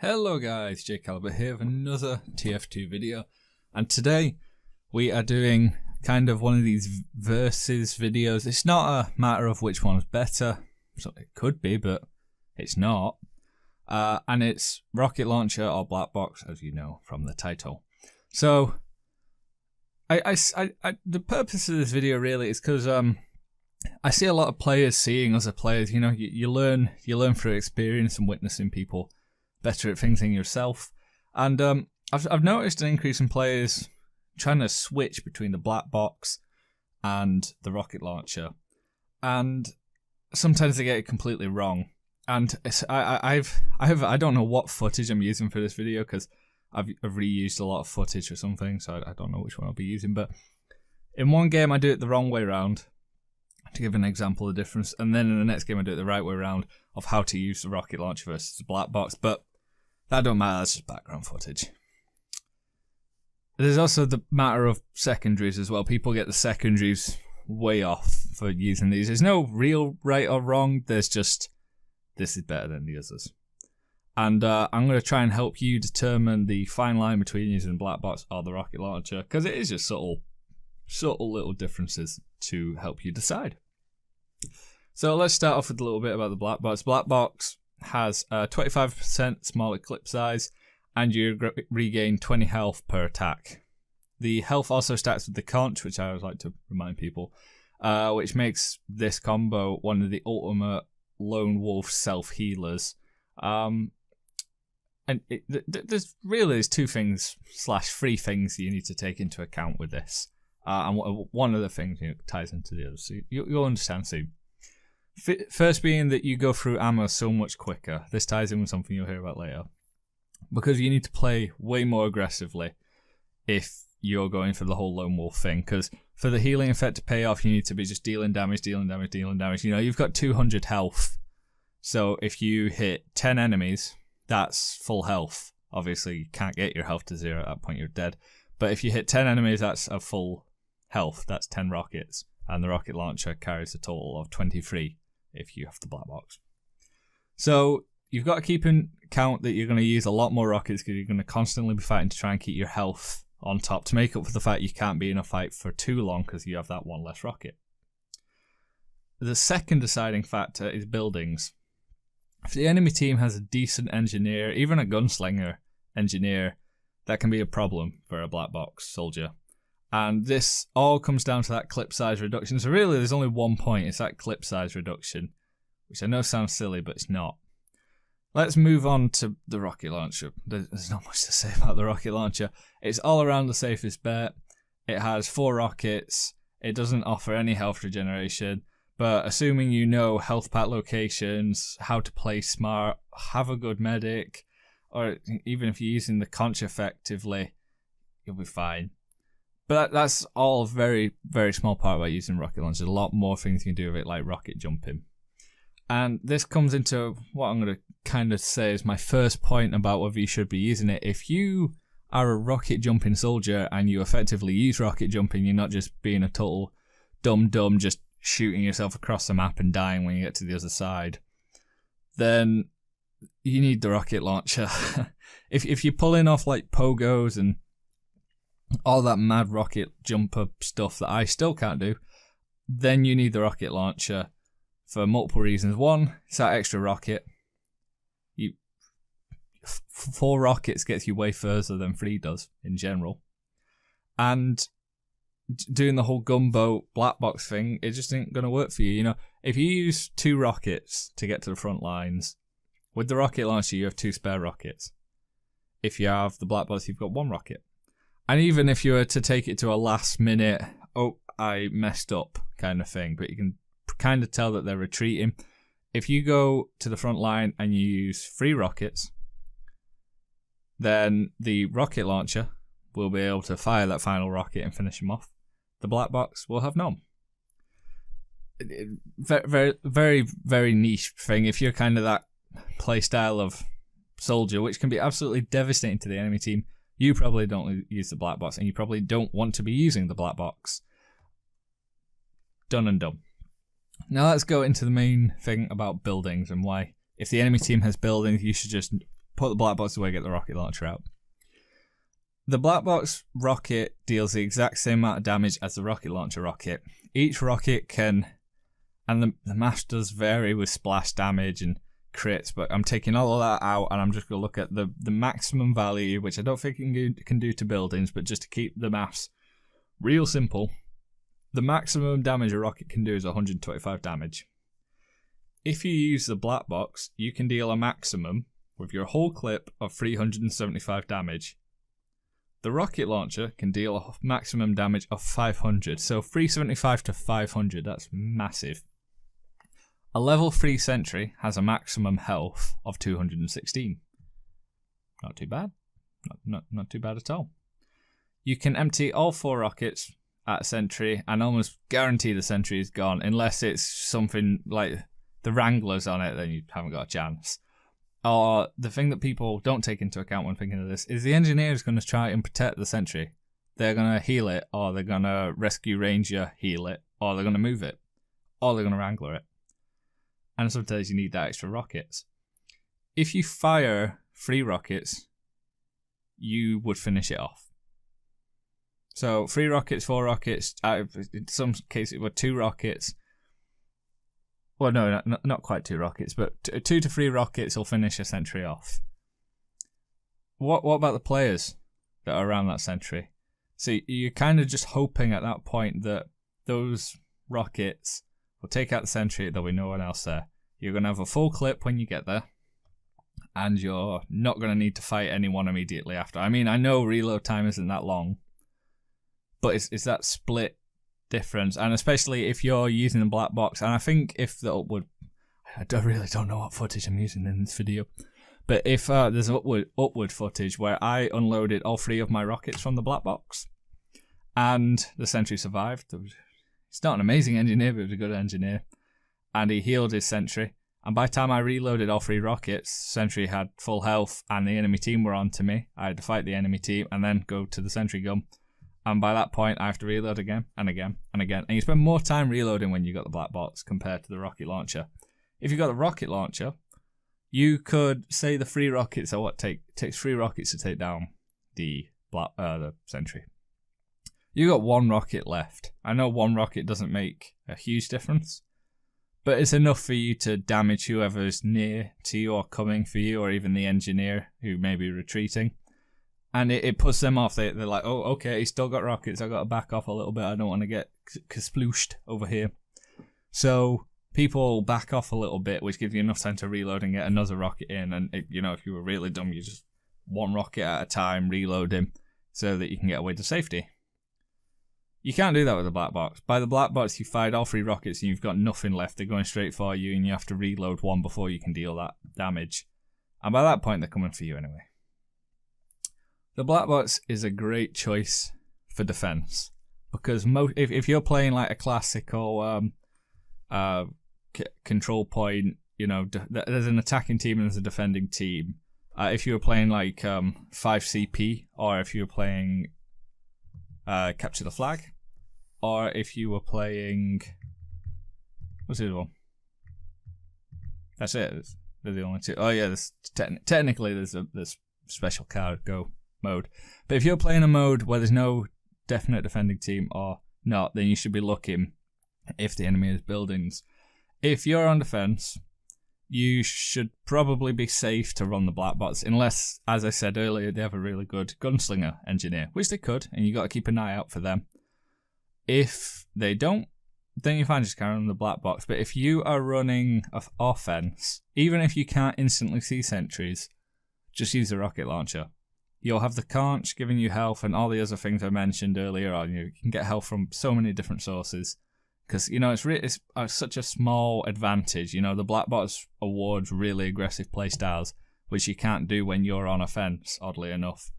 Hello guys, Jake Caliber here with another TF2 video, and today we are doing kind of one of these versus videos. It's not a matter of which one's better, so it could be, but it's not. And it's rocket launcher or black box, as you know from the title. So the purpose of this video really is because I see a lot of players seeing other players. You know, you learn through experience and witnessing people better at things than yourself. And I've noticed an increase in players trying to switch between the black box and the rocket launcher, and sometimes they get it completely wrong. And I don't know what footage I'm using for this video because I've reused a lot of footage or something, so I don't know which one I'll be using. But in one game I do it the wrong way around, to give an example of the difference, and then in the next game I do it the right way around of how to use the rocket launcher versus the black box. But that don't matter, that's just background footage. There's also the matter of secondaries as well. People get the secondaries way off for using these. There's no real right or wrong, there's just this is better than the others. And I'm going to try and help you determine the fine line between using the black box or the rocket launcher, because it is just subtle little differences to help you decide. So let's start off with a little bit about the black box. Black box has a 25% smaller clip size, and you regain 20 health per attack. The health also stacks with the conch, which I always like to remind people, which makes this combo one of the ultimate lone wolf self-healers. And there's two things / three things you need to take into account with this. And one of the things ties into the other, so you'll understand soon. First being that you go through ammo so much quicker. This ties in with something you'll hear about later. Because you need to play way more aggressively if you're going for the whole lone wolf thing. Because for the healing effect to pay off, you need to be just dealing damage. You know, you've got 200 health. So if you hit 10 enemies, that's full health. Obviously, you can't get your health to 0 at that point, you're dead. But if you hit 10 enemies, that's a full health. That's 10 rockets. And the rocket launcher carries a total of 23 if you have the black box. So you've got to keep in account that you're going to use a lot more rockets because you're going to constantly be fighting to try and keep your health on top to make up for the fact you can't be in a fight for too long because you have that one less rocket. The second deciding factor is buildings. If the enemy team has a decent engineer, even a gunslinger engineer, that can be a problem for a black box soldier. And this all comes down to that clip size reduction. So really there's only one point, it's that clip size reduction, which I know sounds silly, but it's not. Let's move on to the rocket launcher. There's not much to say about the rocket launcher. It's all around the safest bet. It has 4 rockets. It doesn't offer any health regeneration. But assuming you know health pack locations, how to play smart, have a good medic, or even if you're using the conch effectively, you'll be fine. But that's all a very, very small part about using rocket launcher. There's a lot more things you can do with it, like rocket jumping. And this comes into what I'm going to kind of say is my first point about whether you should be using it. If you are a rocket jumping soldier and you effectively use rocket jumping, you're not just being a total dumb, just shooting yourself across the map and dying when you get to the other side, then you need the rocket launcher. If you're pulling off like pogos and all that mad rocket jumper stuff that I still can't do, then you need the rocket launcher for multiple reasons. One, it's that extra rocket. 4 rockets gets you way further than 3 does in general. And doing the whole gunboat black box thing, it just ain't going to work for you. You know, if you use 2 rockets to get to the front lines, with the rocket launcher you have 2 spare rockets. If you have the black box, you've got 1 rocket. And even if you were to take it to a last minute, oh, I messed up kind of thing, but you can kind of tell that they're retreating. If you go to the front line and you use 3 rockets, then the rocket launcher will be able to fire that final rocket and finish them off. The black box will have none. Very, very, very niche thing. If you're kind of that play style of soldier, which can be absolutely devastating to the enemy team, you probably don't use the black box, and you probably don't want to be using the black box. Done and done. Now let's go into the main thing about buildings and why, if the enemy team has buildings, you should just put the black box away, get the rocket launcher out. The black box rocket deals the exact same amount of damage as the rocket launcher rocket. Each rocket can, and the math does vary with splash damage and crits, but I'm taking all of that out and I'm just going to look at the maximum value, which I don't think it can do to buildings, but just to keep the maths real simple, the maximum damage a rocket can do is 125 damage. If you use the black box, you can deal a maximum with your whole clip of 375 damage. The rocket launcher can deal a maximum damage of 500, so 375 to 500, that's massive. A level 3 sentry has a maximum health of 216. Not too bad. Not too bad at all. You can empty all 4 rockets at a sentry and almost guarantee the sentry is gone, unless it's something like the Wranglers on it, then you haven't got a chance. Or the thing that people don't take into account when thinking of this is the engineer is going to try and protect the sentry. They're going to heal it, or they're going to rescue ranger heal it, or they're going to move it, or they're going to Wrangler it. And sometimes you need that extra rockets. If you fire 3 rockets, you would finish it off. So 3 rockets, 4 rockets, in some cases it were 2 rockets. Well, no, not quite 2 rockets, but 2 to 3 rockets will finish a sentry off. What about the players that are around that sentry? So you're kind of just hoping at that point that those rockets will take out the sentry, there'll be no one else there. You're going to have a full clip when you get there, and you're not going to need to fight anyone immediately after. I mean, I know reload time isn't that long, but it's that split difference, and especially if you're using the black box. And I think if the upward, I really don't know what footage I'm using in this video, but if there's upward footage where I unloaded all 3 of my rockets from the black box and the sentry survived. He's not an amazing engineer, but he was a good engineer, and he healed his sentry, and by the time I reloaded all 3 rockets, sentry had full health and the enemy team were on to me. I had to fight the enemy team and then go to the sentry gun. And by that point, I have to reload again and again and again. And you spend more time reloading when you got the black box compared to the rocket launcher. If you got the rocket launcher, you could say the 3 rockets are what takes 3 rockets to take down the sentry. You got 1 rocket left. I know 1 rocket doesn't make a huge difference, but it's enough for you to damage whoever's near to you or coming for you, or even the engineer who may be retreating. And it puts them off. They're like, oh, okay, he's still got rockets. I got to back off a little bit. I don't want to get splooshed over here. So people back off a little bit, which gives you enough time to reload and get another rocket in. And, if you were really dumb, you just 1 rocket at a time, reload him so that you can get away to safety. You can't do that with the black box. By the black box, you fired all 3 rockets and you've got nothing left. They're going straight for you, and you have to reload 1 before you can deal that damage. And by that point, they're coming for you anyway. The black box is a great choice for defense, because if you're playing like a classical control point, there's an attacking team and there's a defending team. If you were playing like 5CP, or if you were playing Capture the Flag, or if you were playing, what's the other one? That's it. They're the only 2. Oh yeah, technically there's special card go mode. But if you're playing a mode where there's no definite defending team or not, then you should be looking if the enemy has buildings. If you're on defense, you should probably be safe to run the black box, unless, as I said earlier, they have a really good gunslinger engineer, which they could, and you got to keep an eye out for them. If they don't, then you can just carry on the black box. But if you are running offense, even if you can't instantly see sentries, just use the rocket launcher. You'll have the conch giving you health and all the other things I mentioned earlier on. You can get health from so many different sources. Because, it's such a small advantage. The black box awards really aggressive playstyles, which you can't do when you're on offense, oddly enough,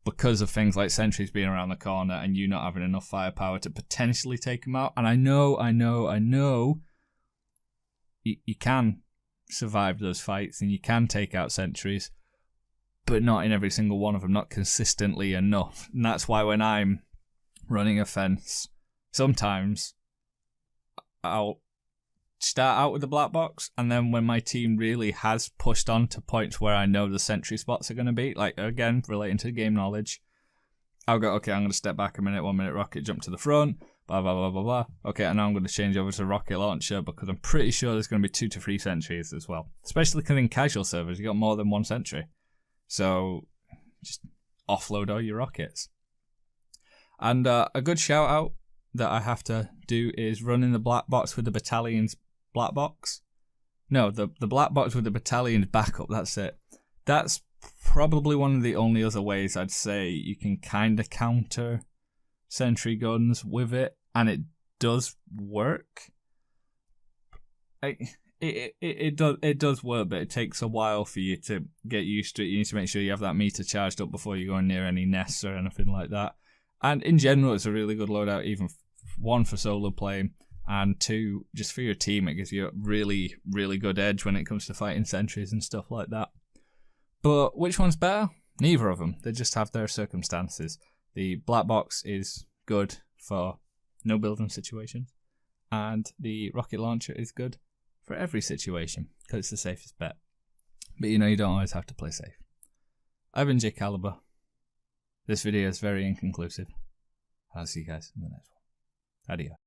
because of things like sentries being around the corner and you not having enough firepower to potentially take them out. And I know you can survive those fights and you can take out sentries, but not in every single one of them, not consistently enough. And that's why when I'm running offense, sometimes I'll start out with the black box, and then when my team really has pushed on to points where I know the sentry spots are going to be, like again relating to game knowledge, I'll go, okay, I'm going to step back a minute, 1 minute rocket, jump to the front, blah blah blah blah blah. Okay, and now I'm going to change over to rocket launcher because I'm pretty sure there's going to be 2 to 3 sentries as well, especially because in casual servers you got more than 1 sentry, so just offload all your rockets. And a good shout out that I have to do is running the black box with the battalion's black box. No, the black box with the battalion's backup, that's it. That's probably one of the only other ways I'd say you can kind of counter sentry guns with it, and it does work. It does work, but it takes a while for you to get used to it. You need to make sure you have that meter charged up before you go near any nests or anything like that. And in general, it's a really good loadout, even 1 for solo playing, and 2 just for your team. It gives you a really, really good edge when it comes to fighting sentries and stuff like that. But which one's better? Neither of them. They just have their circumstances. The black box is good for no building situations, and the rocket launcher is good for every situation because it's the safest bet. But you know, you don't always have to play safe. I've been J Caliber. This video is very inconclusive. I'll see you guys in the next one. Adios.